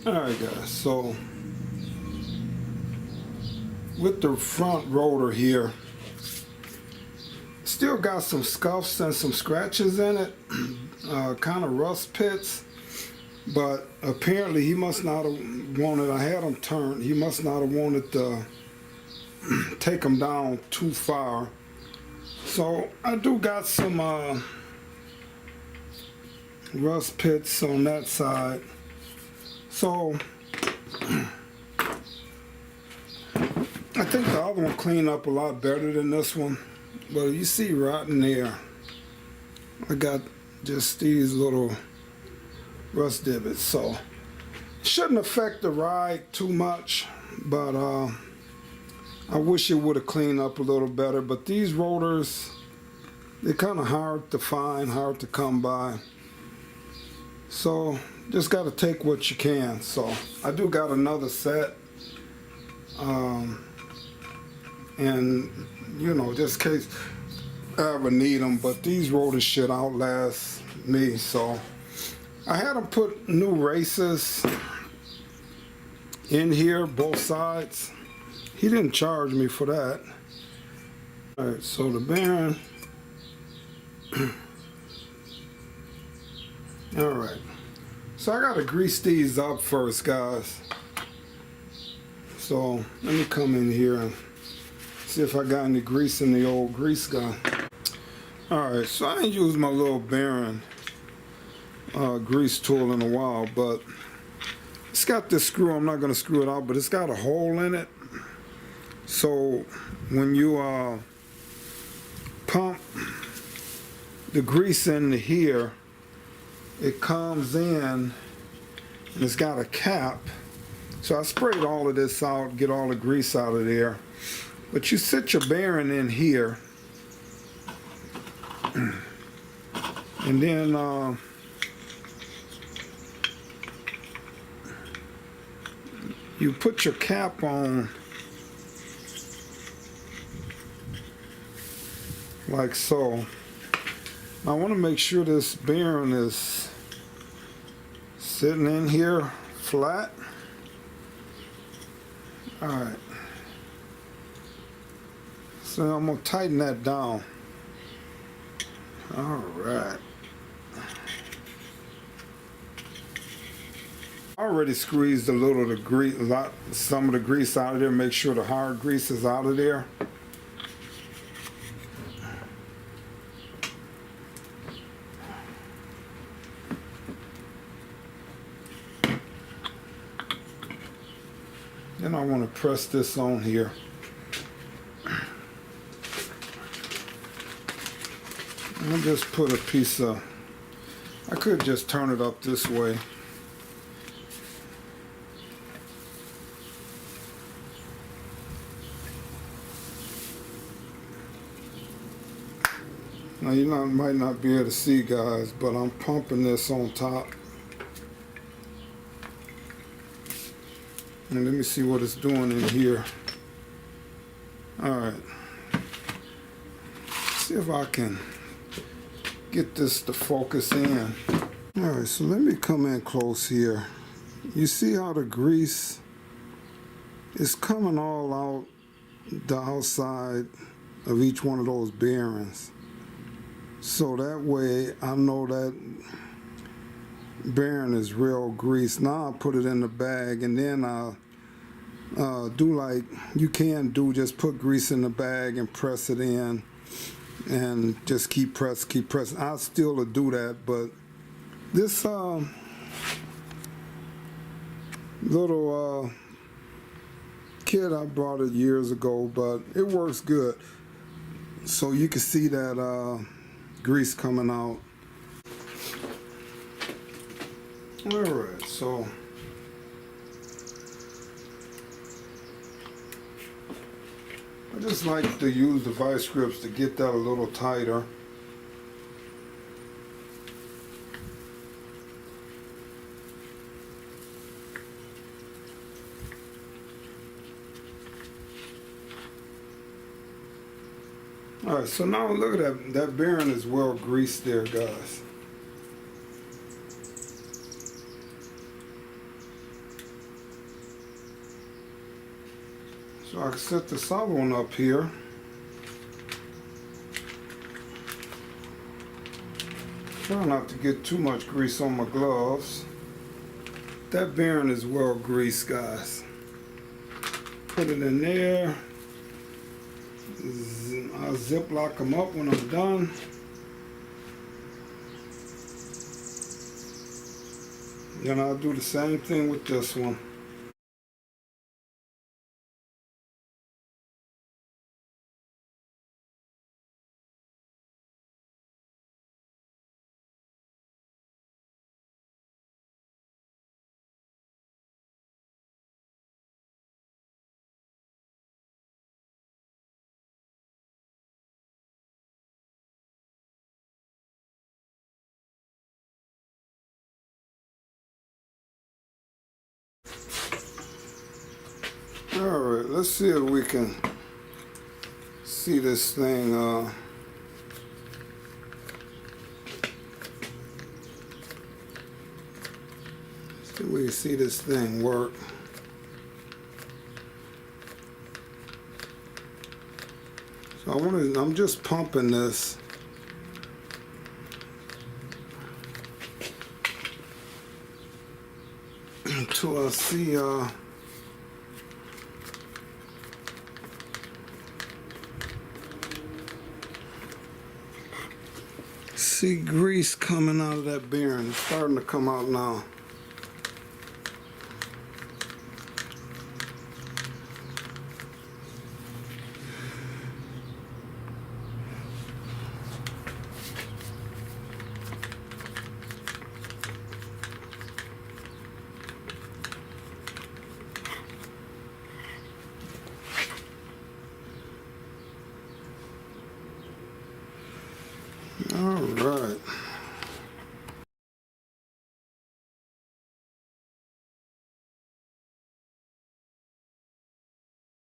Alright guys, so with the front rotor here, still got some scuffs and some scratches in it, kind of rust pits, but apparently he must not have wanted, I had him turned, he must not have wanted to take them down too far. So I do got some rust pits on that side. So I think the other one cleaned up a lot better than this one, but you see right in there, I got just these little rust divots. So shouldn't affect the ride too much, but I wish it would have cleaned up a little better. But these rotors, they're kind of hard to find, hard to come by. So just got to take what you can. So I do got another set, and you know, just in case I ever need them. But these rotors should outlast me. So I had them put new races in here, both sides. He didn't charge me for that. All right, so the bearing. All right, so I gotta grease these up first, guys. So let me come in here and see if I got any grease in the old grease gun. All right, so I ain't used my little bearing grease tool in a while, but it's got this screw. I'm not gonna screw it out, but it's got a hole in it. So when you pump the grease into here, it comes in and it's got a cap. So I sprayed all of this out, get all the grease out of there. But you sit your bearing in here, and then you put your cap on like so. I want to make sure this bearing is sitting in here flat. Alright, so I'm going to tighten that down. Alright, I already squeezed a little of the grease, some of the grease out of there, make sure the hard grease is out of there. Then I want to press this on here. I'll just put a piece of, I could just turn it up this way. Now you might not be able to see, guys, but I'm pumping this on top. And let me see what it's doing in here. Alright. See if I can get this to focus in. Alright, so let me come in close here. You see how the grease is coming all out the outside of each one of those bearings. So that way I know that bearing is real grease. Now I'll put it in the bag, and then I'll do like you can do, just put grease in the bag and press it in and just keep pressing. I'll still do that, but this little kit, I bought it years ago, but it works good. So you can see that grease coming out. Alright, so I just like to use the vice grips to get that a little tighter. Alright, so now look at that. That bearing is well greased there, guys. I can set this other one up here. Try not to get too much grease on my gloves. That bearing is well greased, guys. Put it in there. I'll zip lock them up when I'm done. Then I'll do the same thing with this one. Alright, let's see if we can see this thing. See if we can see this thing work. So I'm just pumping this. Until I see grease coming out of that bearing. It's starting to come out now. All right.